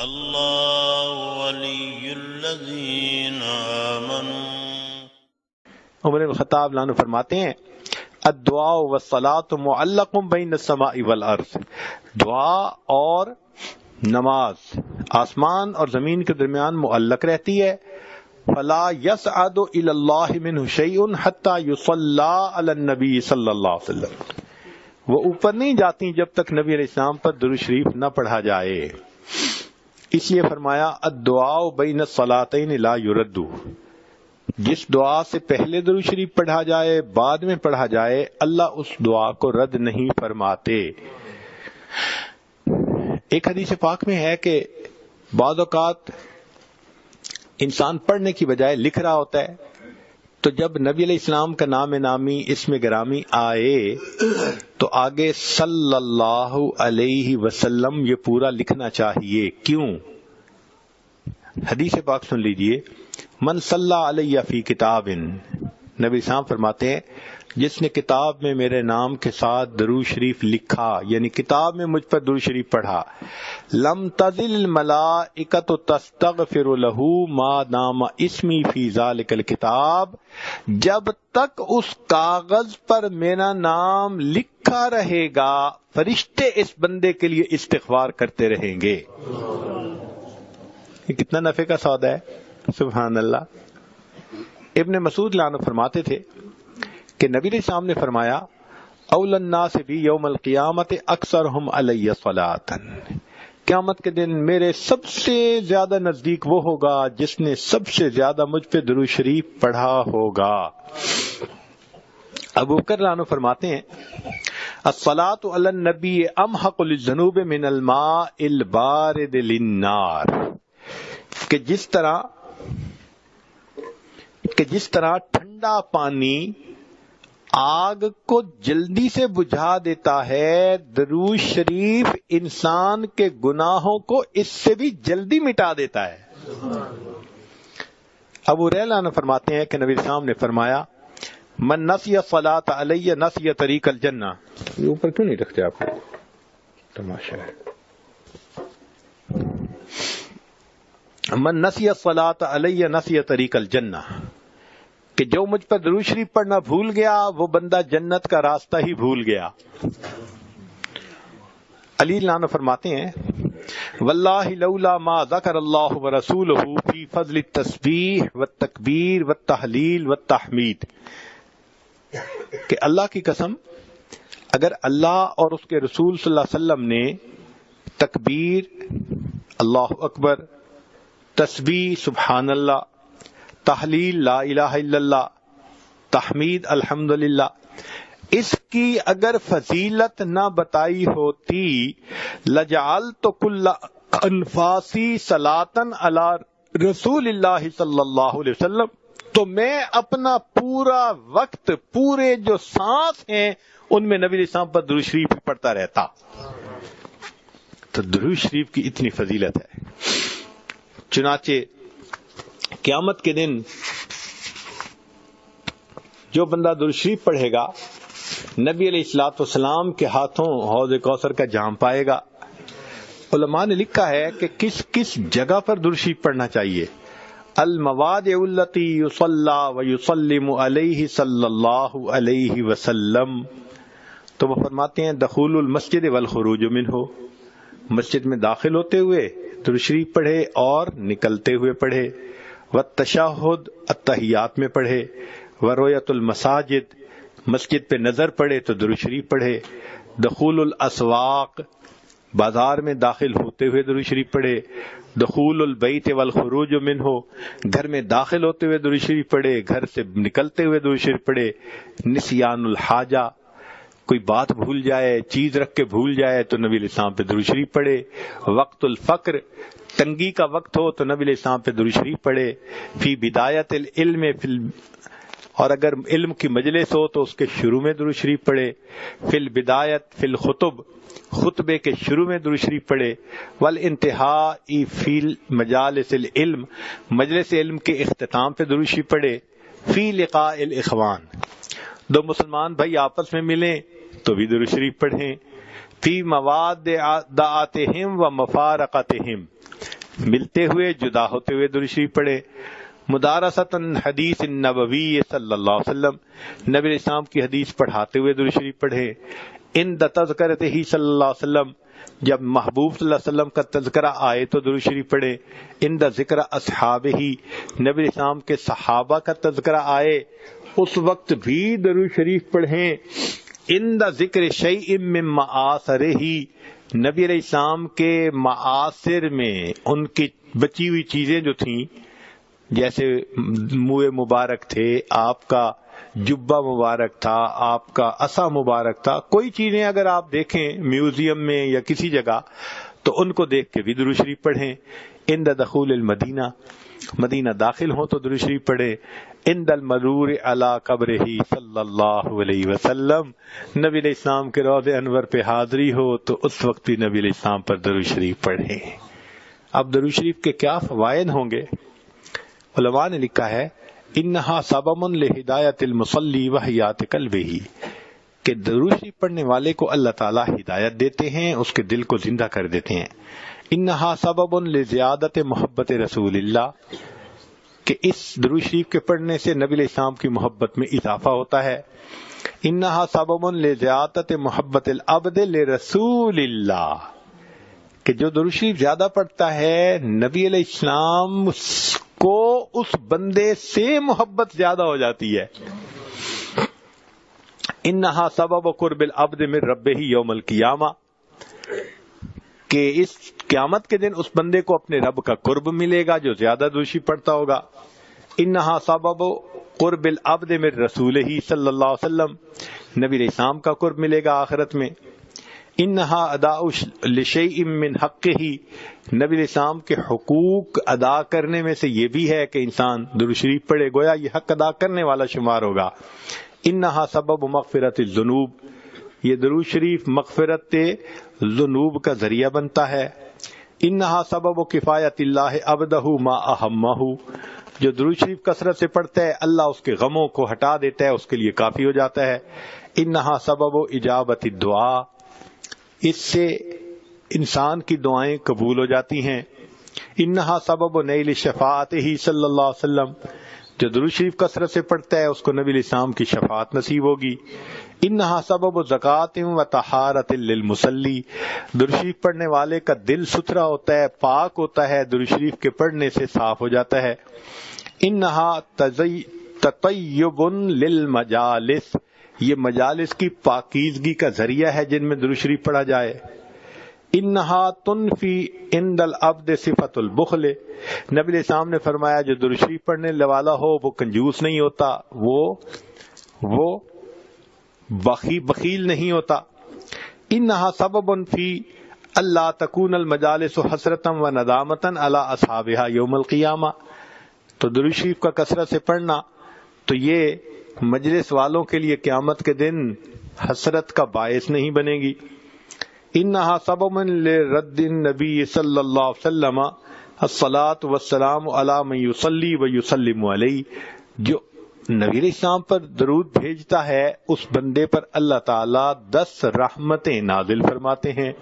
اللہ ولی الذین آمنوا۔ عمر بن الخطاب عنہ فرماتے ہیں الدعاء والصلاۃ معلق بین السماء والارض، دعا اور نماز آسمان اور زمین کے درمیان معلق رہتی ہے۔ فلا يصعد الى اللہ منہ شیء حتی یصلی علی النبی صلی اللہ علیہ وسلم، وہ اوپر نہیں جاتی جب تک نبی علیہ السلام پر درود شریف نہ پڑھا جائے۔ اس لیے فرمایا الدعاء بین الصلاتین لا یرد، جس دعا سے پہلے درود شریف پڑھا جائے بعد میں پڑھا جائے اللہ اس دعا کو رد نہیں فرماتے۔ ایک حدیث پاک میں ہے کہ بعض اوقات انسان پڑھنے کی بجائے لکھ رہا ہوتا ہے، تو جب نبی علیہ السلام کا نام نامی اسم گرامی آئے تو آگے صلی اللہ علیہ وسلم یہ پورا لکھنا چاہیے۔ کیوں؟ حدیث پاک سن لیجئے، من صلی علیہ فی کتاب، نبی صاحب فرماتے ہیں جس نے کتاب میں میرے نام کے ساتھ درود شریف لکھا، یعنی کتاب میں مجھ پر درود شریف پڑھا، لم تزل الملائکۃ تستغفر له ما دام اسمی فی ذلک الکتاب، جب تک اس کاغذ پر میرا نام لکھا رہے گا فرشتے اس بندے کے لیے استغفار کرتے رہیں گے۔ یہ کتنا نفع کا سودا ہے، سبحان اللہ۔ ابن مسعود عنہ فرماتے تھے کہ نبی علیہ السلام نے فرمایا اول الناس بی یوم القیامت اکثرہم علی صلاۃ، قیامت کے دن میرے سب سے زیادہ نزدیک وہ ہوگا جس نے سب سے زیادہ مجھ پہ درود شریف پڑھا ہوگا۔ ابو بکر عنہ فرماتے ہیں الصلاۃ علی النبی امحق للذنوب من الماء البارد للنار، کہ جس طرح ٹھنڈا پانی آگ کو جلدی سے بجھا دیتا ہے، درود شریف انسان کے گناہوں کو اس سے بھی جلدی مٹا دیتا ہے۔ ابو ہریرہ عنہ فرماتے ہیں کہ نبی السلام نے فرمایا من نسی الصلاۃ علی نسی طریق الجنہ، یہ اوپر کیوں نہیں رکھتے آپ کو، تماشا ہے، من نسی الصلاۃ علی نسی طریق الجنہ، کہ جو مجھ پر درود شریف پڑھنا بھول گیا وہ بندہ جنت کا راستہ ہی بھول گیا۔ علی عنہ فرماتے ہیں واللہ لولا ما ذکر اللہ ورسولہ فی فضل التسبیح والتکبیر والتحلیل والتحمید، کہ اللہ کی قسم اگر اللہ اور اس کے رسول صلی اللہ علیہ وسلم نے تکبیر اللہ اکبر، تسبیح سبحان اللہ، تحلیل لا الہ الا اللہ، تحمید الحمدللہ، اس کی اگر فضیلت نہ بتائی ہوتی لجعلت کل انفاسی صلاۃ علی رسول اللہ صلی اللہ علیہ وسلم، تو میں اپنا پورا وقت، پورے جو سانس ہیں ان میں نبی علیہ السلام پر درود شریف پڑھتا رہتا۔ تو درود شریف کی اتنی فضیلت ہے، چنانچہ قیامت کے دن جو بندہ درود شریف پڑھے گا نبی علیہ الصلوۃ والسلام کے ہاتھوں حوض کوثر کا جام پائے گا۔ علماء نے لکھا ہے کہ کس کس جگہ پر درود شریف پڑھنا چاہیے، المواضع التي يصلى ويسلم علیہ صلی اللہ علیہ وسلم، تو وہ فرماتے ہیں دخول المسجد والخروج منہ، مسجد میں داخل ہوتے ہوئے درود شریف پڑھے اور نکلتے ہوئے پڑھے، والتشہد التحیات میں پڑھے، ورؤیت المساجد، مسجد پہ نظر پڑے تو درود شریف پڑھے، دخول الاسواق، بازار میں داخل ہوتے ہوئے درود شریف پڑھے، دخول البیت والخروج منہ، گھر میں داخل ہوتے ہوئے درود شریف پڑھے، گھر سے نکلتے ہوئے درود شریف پڑھے، نسیان الحاجہ، کوئی بات بھول جائے، چیز رکھ کے بھول جائے تو نبی علیہ السلام پہ درود شریف پڑھے، وقت الفقر، تنگی کا وقت ہو تو نبی علیہ السلام پہ درود شریف پڑھے، فی بدایت العلم، اور اگر علم کی مجلس ہو تو اس کے شروع میں درود شریف پڑھے، فی البدایت فی الخطب، خطبے کے شروع میں درود شریف پڑھے، والانتہاء فی مجالس العلم، مجلس علم کے اختتام پہ درود شریف پڑھے، فی لقاء الاخوان، دو مسلمان بھائی آپس میں ملیں تو بھی درود شریف پڑھیں، فی مواد دعاتہم و مفارقتہم، ملتے ہوئے جدا ہوتے ہوئے درود شریف پڑھے. مدارستاً حدیث النبوی صلی اللہ علیہ وسلم، نبی علیہ السلام کی حدیث پڑھاتے ہوئے درود شریف پڑھے. عند تذکرتہ صلی اللہ علیہ وسلم، جب محبوب صلی اللہ علیہ وسلم کا تذکرہ آئے تو درود شریف پڑھے. عند ذکر اصحابہ، نبی علیہ السلام کے صحابہ کا تذکرہ آئے اس وقت بھی درود شریف پڑھیں. عند ذکر شیء من معاصرہ، نبی علیہ السلام کے معاصر میں ان کی بچی ہوئی چیزیں جو تھیں، جیسے منہ مبارک تھے، آپ کا جبہ مبارک تھا، آپ کا عصا مبارک تھا، کوئی چیزیں اگر آپ دیکھیں میوزیم میں یا کسی جگہ تو ان کو دیکھ کے بھی درود شریف پڑھیں. عند دخول المدینہ، مدینہ داخل ہوں تو درود شریف پڑھیں. عند المرور علی قبرہ صلی اللہ علیہ وسلم، نبی علیہ السلام کے روضہ انور پہ حاضری ہو تو اس وقت بھی نبی علیہ السلام پر درود شریف پڑھیں. اب درود شریف کے کیا فوائد ہوں گے؟ علماء نے لکھا ہے انہا سبب لہدایت المصلی وحیات قلبہ، کہ درود شریف پڑھنے والے کو اللہ تعالیٰ ہدایت دیتے ہیں، اس کے دل کو زندہ کر دیتے ہیں. انہا سبب لزیادت محبت رسول اللہ، کہ اس درود شریف کے پڑھنے سے نبی علیہ السلام کی محبت میں اضافہ ہوتا ہے. انہا سبب لزیادت محبت العبد لرسول اللہ، کہ جو درود شریف زیادہ پڑھتا ہے نبی علیہ السلام کو اس بندے سے محبت زیادہ ہو جاتی ہے. انہا سبب قرب العبد من ربہ یوم القیامہ، کہ اس قیامت کے دن اس بندے کو اپنے رب کا قرب ملے گا جو زیادہ درود شریف پڑھتا ہوگا. انہا سبب قرب العبد من رسولہ صلی اللہ علیہ وسلم، نبی علیہ السلام کا قرب ملے گا آخرت میں. انہا ادا لشیء من حقہ، نبی علیہ السلام کے حقوق ادا کرنے میں سے یہ بھی ہے کہ انسان درود شریف پڑھے، گویا یہ حق ادا کرنے والا شمار ہوگا. انہا سبب مغفرت الذنوب، یہ درود شریف مغفرت ذنوب کا ذریعہ بنتا ہے. انہا سبب کفایت اللہ عبدہ ما اہمہ، جو درود شریف کثرت سے پڑھتا ہے اللہ اس کے غموں کو ہٹا دیتا ہے، اس کے لیے کافی ہو جاتا ہے. انہا سبب اجابت الدعاء، اس سے انسان کی دعائیں قبول ہو جاتی ہیں. انہا سبب نیل شفاعتہ صلی اللہ علیہ وسلم، جو درود شریف کثرت سے پڑھتا ہے اس کو نبی علیہ السلام کی شفاعت نصیب ہوگی. انہا سبب زکوٰۃ و طہارۃ للمصلی، درود شریف پڑھنے والے کا دل ستھرا ہوتا ہے، پاک ہوتا ہے، درود شریف کے پڑھنے سے صاف ہو جاتا ہے. انہا تطیب للمجالس، یہ مجالس کی پاکیزگی کا ذریعہ ہے جن میں درود شریف پڑھا جائے. انہا تنفی عند العبد صفت البخل، نبی علیہ السلام نے فرمایا جو درود شریف پڑھنے والا ہو وہ کنجوس نہیں ہوتا، وہ بخیل نہیں ہوتا. انہا سبب فی اللہ تکون المجالس حسرتا و ندامتا علی اصحابہا یوم القیامہ، تو درود شریف کا کثرت سے پڑھنا تو یہ مجلس والوں کے لیے قیامت کے دن حسرت کا باعث نہیں بنے گی. انہا سبب لرد النبی صلی اللہ علیہ وسلم الصلاۃ والسلام علی من یصلی و یسلم علیہ، جو نبی علیہ السلام پر درود بھیجتا ہے اس بندے پر اللہ تعالیٰ 10 رحمتیں نازل فرماتے ہیں.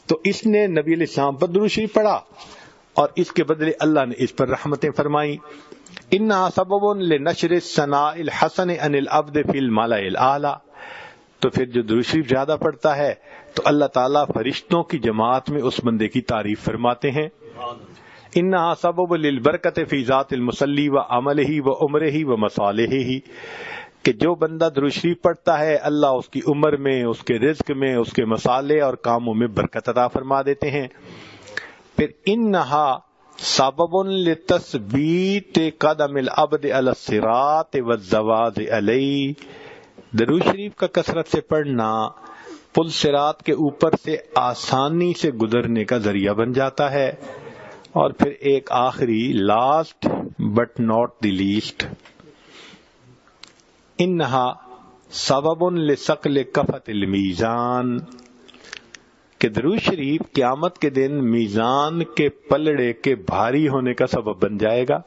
تو اس نے نبی علیہ السلام پر درود شریف پڑھا اور اس کے بدلے اللہ نے اس پر رحمتیں فرمائیں. انہا سبب لنشر الثناء الحسن عن العبد فی الملأ الاعلی، تو پھر جو درود شریف زیادہ پڑھتا ہے تو اللہ تعالیٰ فرشتوں کی جماعت میں اس بندے کی تعریف فرماتے ہیں. انہا سبب للبرکت فی ذات المصلی و عملہ و عمرہ و مصالحہ، کہ جو بندہ درود شریف پڑھتا ہے اللہ اس کی عمر میں، اس کے رزق میں، اس کے مصالح اور کاموں میں برکت عطا فرما دیتے ہیں. پھر انہا سبب لتثبیت قدم العبد علی الصراط والزواج علیہ، درود شریف کا کثرت سے پڑھنا پل صراط کے اوپر سے آسانی سے گزرنے کا ذریعہ بن جاتا ہے. اور پھر ایک آخری last but not the least, انہا سبب لثقل کفۃ المیزان، کہ درود شریف قیامت کے دن میزان کے پلڑے کے بھاری ہونے کا سبب بن جائے گا.